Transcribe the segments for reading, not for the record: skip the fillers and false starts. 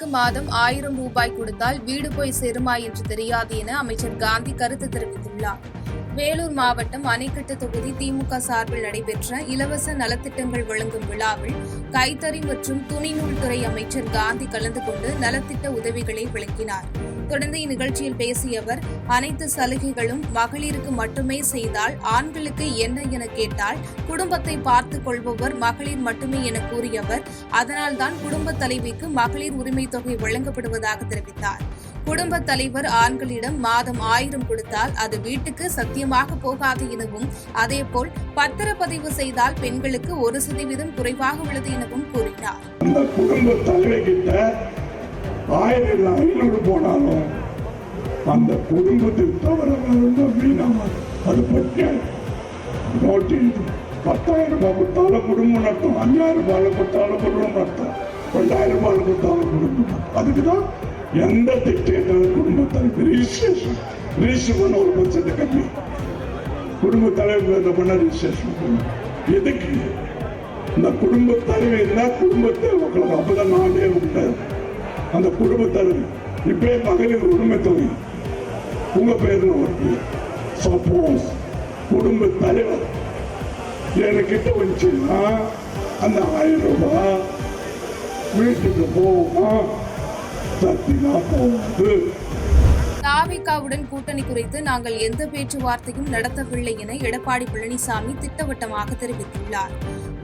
பெண்களுக்கு மாதம் 1000 ரூபாய் கொடுத்தால் வீடு போய் சேருமா என்று தெரியாது என அமைச்சர் காந்தி கருத்து தெரிவித்துள்ளார். வேலூர் மாவட்டம் அணைக்கட்டு தொகுதி திமுக சார்பில் நடைபெற்ற இலவச நலத்திட்டங்கள் வழங்கும் விழாவில் கைத்தறி மற்றும் துணிநூல் துறை அமைச்சர் காந்தி கலந்து கொண்டு நலத்திட்ட உதவிகளை வழங்கினார். தொடர்ந்து இந்நிகழ்ச்சியில் பேசிய அவர், அனைத்து சலுகைகளும் மகளிருக்கு மட்டுமே செய்தால் ஆண்களுக்கு என்ன என கேட்டால் குடும்பத்தை பார்த்துக் கொள்பவர் மகளிர் மட்டுமே என கூறிய அவர், அதனால்தான் குடும்பத் தலைவிக்கு மகளிர் உரிமைத் தொகை வழங்கப்படுவதாக தெரிவித்தார். குடும்பத் தலைவர் ஆண்களிடம் மாதம் 1000 கொடுத்தால் அது வீட்டுக்கு சத்தியமாக போகாது எனவும், அதேபோல் பத்திரப்பதிவு செய்தால் பெண்களுக்கு 1% குறைவாக உள்ளது எனவும் கூறினார். போனாலும் அந்த குடும்பத்தில் தவற அது பற்றி 10,000 ரூபாய் கொடுத்தாலும் குடும்பம் நடத்தும், 5,000 ரூபாய் கொடுத்தாலும் குடும்பம் நடத்தும், 2,000 ரூபாய் கொடுத்தாலும் குடும்பம். அதுக்குதான் எந்த திட்டம் குடும்ப தலைவர் ரிஜிஸ்ட்ரேஷன் பண்ண 1% கம்மி, குடும்ப தலைவர் பண்ண ரிஜிஸ்ட்ரேஷன் எதுக்கு? இந்த குடும்ப தலைவர் தான் குடும்பத்தை மக்களுக்கு அப்பதான் நானே உண்டு. அந்த குடும்ப தலைவர் இப்பே மகளிர் உரிமை தொகை உங்க பேர்ல வருது. சப்போஸ் குடும்ப தலைவர் என்கிட்ட வந்துச்சுன்னா அந்த 1000 ரூபாய் வீட்டுக்கு போகுமா? சத்தினா போகுது. தாவேகாவுடன் கூட்டணி குறித்து நாங்கள் எந்த பேச்சுவார்த்தையும் நடத்தவில்லை என எடப்பாடி பழனிசாமி திட்டவட்டமாக தெரிவித்துள்ளார்.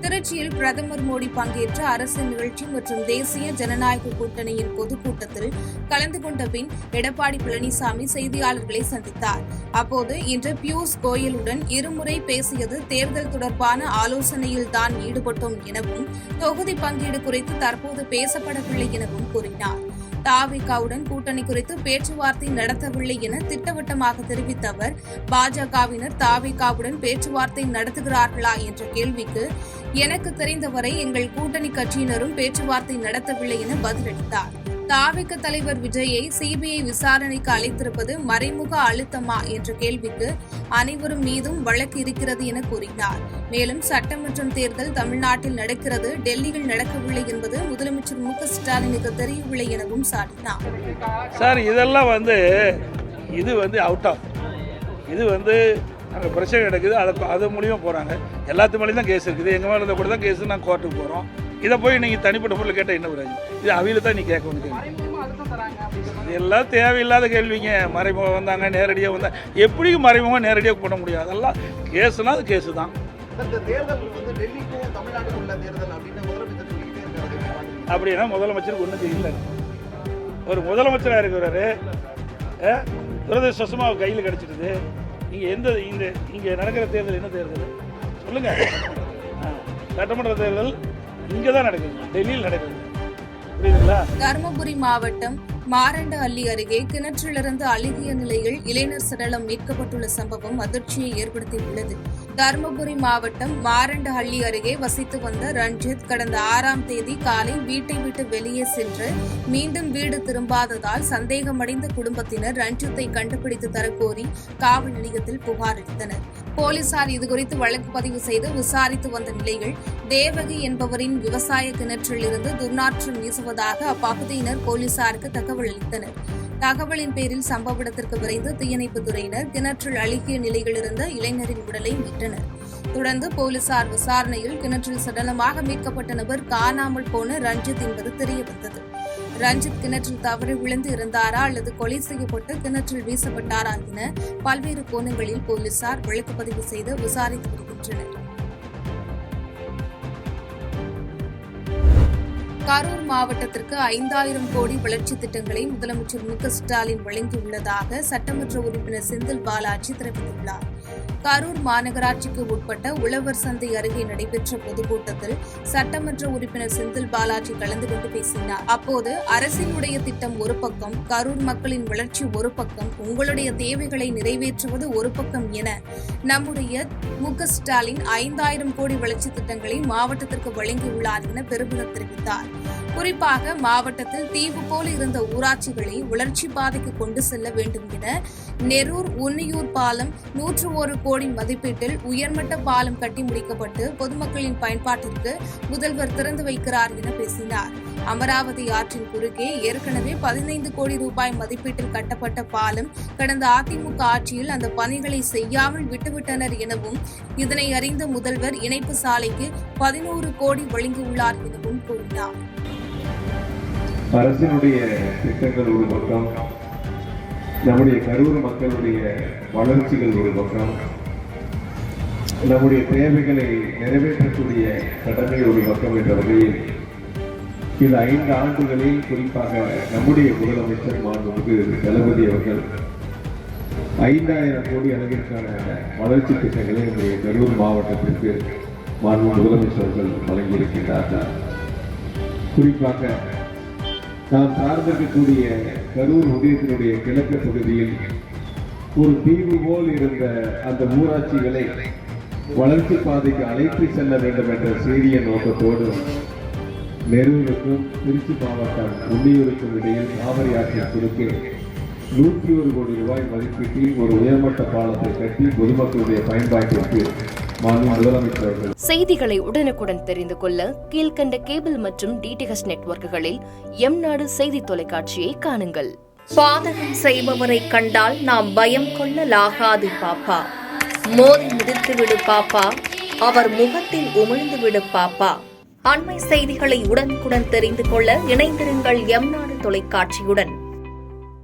திருச்சியில் பிரதமர் மோடி பங்கேற்ற அரசு நிகழ்ச்சி மற்றும் தேசிய ஜனநாயக கூட்டணியின் பொதுக்கூட்டத்தில் கலந்து கொண்ட பின் எடப்பாடி பழனிசாமி செய்தியாளர்களை சந்தித்தார். அப்போது இன்று பியூஷ் கோயலுடன் இருமுறை பேசியது தேர்தல் தொடர்பான ஆலோசனையில் தான் ஈடுபட்டோம் எனவும், தொகுதி பங்கீடு குறித்து தற்போது பேசப்படவில்லை எனவும் கூறினார். தாவேகாவுடன் கூட்டணி குறித்து பேச்சுவார்த்தை நடத்தவில்லை என திட்டவட்டமாக தெரிவித்த அவர், பாஜகவினர் தாவேகாவுடன் பேச்சுவார்த்தை நடத்துகிறார்களா என்ற கேள்விக்கு, எனக்கு தெரிந்தவரை எங்கள் கூட்டணி கட்சியினரும் பேச்சுவார்த்தை நடத்தவில்லை என பதிலளித்தார். தாவேக தலைவர் விஜயை சிபிஐ விசாரணைக்கு அழைத்திருப்பது மறைமுக அழுத்தமா என்ற கேள்விக்கு, அனைவரும் மீதும் வழக்கு இருக்கிறது என கூறினார். மேலும் சட்டமன்ற தேர்தல் தமிழ்நாட்டில் நடக்கிறது, டெல்லியில் நடக்கவில்லை என்பது முதலமைச்சர் மு.க.ஸ்டாலினுக்கு தெரியவில்லை எனவும் சாட்டினார். சார், இதெல்லாம் இது அவுட் ஆஃப் இது அங்கே பிரச்சனை நடக்குது, அது மூலியமாக போகிறாங்க. எல்லாத்து மேலேயும் தான் கேஸ் இருக்குது, எங்கள் மேலே கூட தான் கேஸ், நாங்கள் கோர்ட்டுக்கு போகிறோம். இதை போய் நீங்கள் தனிப்பட்ட பொருள் கேட்டால் என்ன வராது? இது அவையில தான் நீ கேட்கணும். இதெல்லாம் தேவையில்லாத கேள்விங்க. மறைமுகம் வந்தாங்க, நேரடியாக வந்தாங்க. எப்படியும் மறைமுகம் நேரடியாக பண்ண முடியாது. அதெல்லாம் கேஸுனா அது கேஸு தான். அப்படின்னா முதலமைச்சருக்கு ஒன்றும் தெரியல. ஒரு முதலமைச்சராக இருக்கிறாரு, துரதிருஷ்டவசமாக கையில் கிடச்சிடுது. இங்கே நடக்கிற தேர்தல் என்ன தேர்தல் சொல்லுங்கள்? சட்டமன்ற தேர்தல் இங்கே தான் நடக்குது, டெல்லியில் நடக்குது. புரியுதுங்களா? தருமபுரி மாவட்டம் மாரண்டஹள்ளி அருகே கிணற்றிலிருந்து அழுகிய நிலையில் இளைஞர் சடலம் மீட்கப்பட்டுள்ள சம்பவம் அதிர்ச்சியை ஏற்படுத்தியுள்ளது. தருமபுரி மாவட்டம் மாரண்டஹள்ளி அருகே வசித்து வந்த ரஞ்சித் கடந்த 6ஆம் தேதி காலை வீட்டை விட்டு வெளியே சென்று மீண்டும் வீடு திரும்பாததால் சந்தேகமடைந்த குடும்பத்தினர் ரஞ்சித்தை கண்டுபிடித்து தரக்கோரி காவல் நிலையத்தில் புகார் அளித்தனர். போலீசார் இதுகுறித்து வழக்கு பதிவு செய்து விசாரித்து வந்த நிலையில் தேவகி என்பவரின் விவசாய கிணற்றில் இருந்து துர்நாற்றம் வீசுவதாக அப்பகுதியினர் போலீசாருக்கு தகவல் அளித்தனர். தகவலின் பேரில் சம்பவ இடத்திற்கு விரைந்து தீயணைப்புத் துறையினர் கிணற்றில் அழுகிய நிலையில் இருந்த இளைஞரின் உடலை மீட்டனர். தொடர்ந்து போலீசார் விசாரணையில் கிணற்றில் சடலமாக மீட்கப்பட்ட நபர் காணாமல் போன ரஞ்சித் என்பது தெரியவந்தது. ரஞ்சித் கிணற்றில் தவறி விழுந்து இருந்தாரா அல்லது கொலை செய்யப்பட்டு கிணற்றில் வீசப்பட்டாரா என பல்வேறு கோணங்களில் போலீசார் வழக்கு பதிவு செய்து விசாரித்து வருகின்றனர். கரூர் மாவட்டத்திற்கு 5000 கோடி வளர்ச்சித் திட்டங்களை முதலமைச்சர் மு.க.ஸ்டாலின் வழங்கியுள்ளதாக சட்டமன்ற உறுப்பினர் செந்தில் பாலாஜி தெரிவித்துள்ளார். கரூர் மாநகராட்சிக்கு உட்பட்ட உழவர் சந்தை அருகே நடைபெற்ற பொதுக்கூட்டத்தில் சட்டமன்ற உறுப்பினர் செந்தில் பாலாஜி கலந்து கொண்டு பேசினார். அப்போது அரசினுடைய திட்டம் ஒரு பக்கம், கரூர் மக்களின் வளர்ச்சி ஒரு பக்கம், உங்களுடைய தேவைகளை நிறைவேற்றுவது ஒரு பக்கம் என நம்முடைய மு.க.ஸ்டாலின் 5000 கோடி வளர்ச்சி திட்டங்களை மாவட்டத்திற்கு வழங்கியுள்ளார் என பெருமிதம் தெரிவித்தார். குறிப்பாக மாவட்டத்தில் தீவு போல் இருந்த ஊராட்சிகளை வளர்ச்சி பாதைக்கு கொண்டு செல்ல வேண்டும் என நெரூர் உன்னியூர் பாலம் 101 கோடி மதிப்பீட்டில் உயர்மட்ட பாலம் கட்டி முடிக்கப்பட்டு பொதுமக்களின் பயன்பாட்டிற்கு முதல்வர் திறந்து வைக்கிறார் என பேசினார். அமராவதி ஆற்றின் குறுக்கே ஏற்கனவே 15 கோடி ரூபாய் மதிப்பீட்டில் கட்டப்பட்ட பாலம் கடந்த அதிமுக ஆட்சியில் அந்த பணிகளை செய்யாமல் விட்டுவிட்டனர் எனவும், இதனை அறிந்த முதல்வர் இணைப்பு சாலைக்கு 11 கோடி வழங்கியுள்ளார் எனவும் கூறினார். அரசினுடைய திட்டங்கள் ஒரு பக்கம், நம்முடைய கரூர் மக்களுடைய வளர்ச்சிகள் ஒரு பக்கம், நம்முடைய தேவைகளை நிறைவேற்றக்கூடிய கடமை ஒரு பக்கம் என்ற வகையில் இந்த 5 ஆண்டுகளில் குறிப்பாக நம்முடைய முதலமைச்சர் மாண்புமிகு தளபதி அவர்கள் 5000 கோடி அளவிற்கான வளர்ச்சி திட்டங்களை நம்முடைய கரூர் மாவட்டத்திற்கு மாண்பு முதலமைச்சர் அவர்கள் வழங்கியிருக்கின்றார்கள். குறிப்பாக நாம் சார்ந்திருக்கக்கூடிய கரூர் ஒன்றியத்தினுடைய கிழக்கு பகுதியில் ஒரு தீவு போல் இருந்த அந்த ஊராட்சிகளை வளர்ச்சி பாதைக்கு அழைத்து செல்ல வேண்டும் என்ற சீரிய நோக்கத்தோடு நெரூருக்கும் திருச்சி மாவட்டம் உன்னியூருக்கும் இடையில் காவிரி ஆற்றின் குறுக்கே 101 கோடி ரூபாய் மதிப்பீட்டில் ஒரு உயர்மட்ட பாலத்தை கட்டி பொதுமக்களுடைய பயன்பாட்டிற்கு முதலமைச்சர். செய்திகளை உடனுக்குடன் தெரிந்து கொள்ள கீழ்கண்ட கேபிள் மற்றும் டிடிஎச் நெட்வொர்க்குகளில் எம்நாடு செய்தி தொலைக்காட்சியை காணுங்கள். பாதகம் செய்பவரை கண்டால் நாம் பயம் கொள்ளலாகாது பாப்பா. மோதி மிதித்துவிடு பாப்பா, அவர் முகத்தில் உமிழ்ந்து விடு பாப்பா. அண்மை செய்திகளை உடனுக்குடன் தெரிந்து கொள்ள இணைந்திருங்கள் எம்நாடு தொலைக்காட்சியுடன்.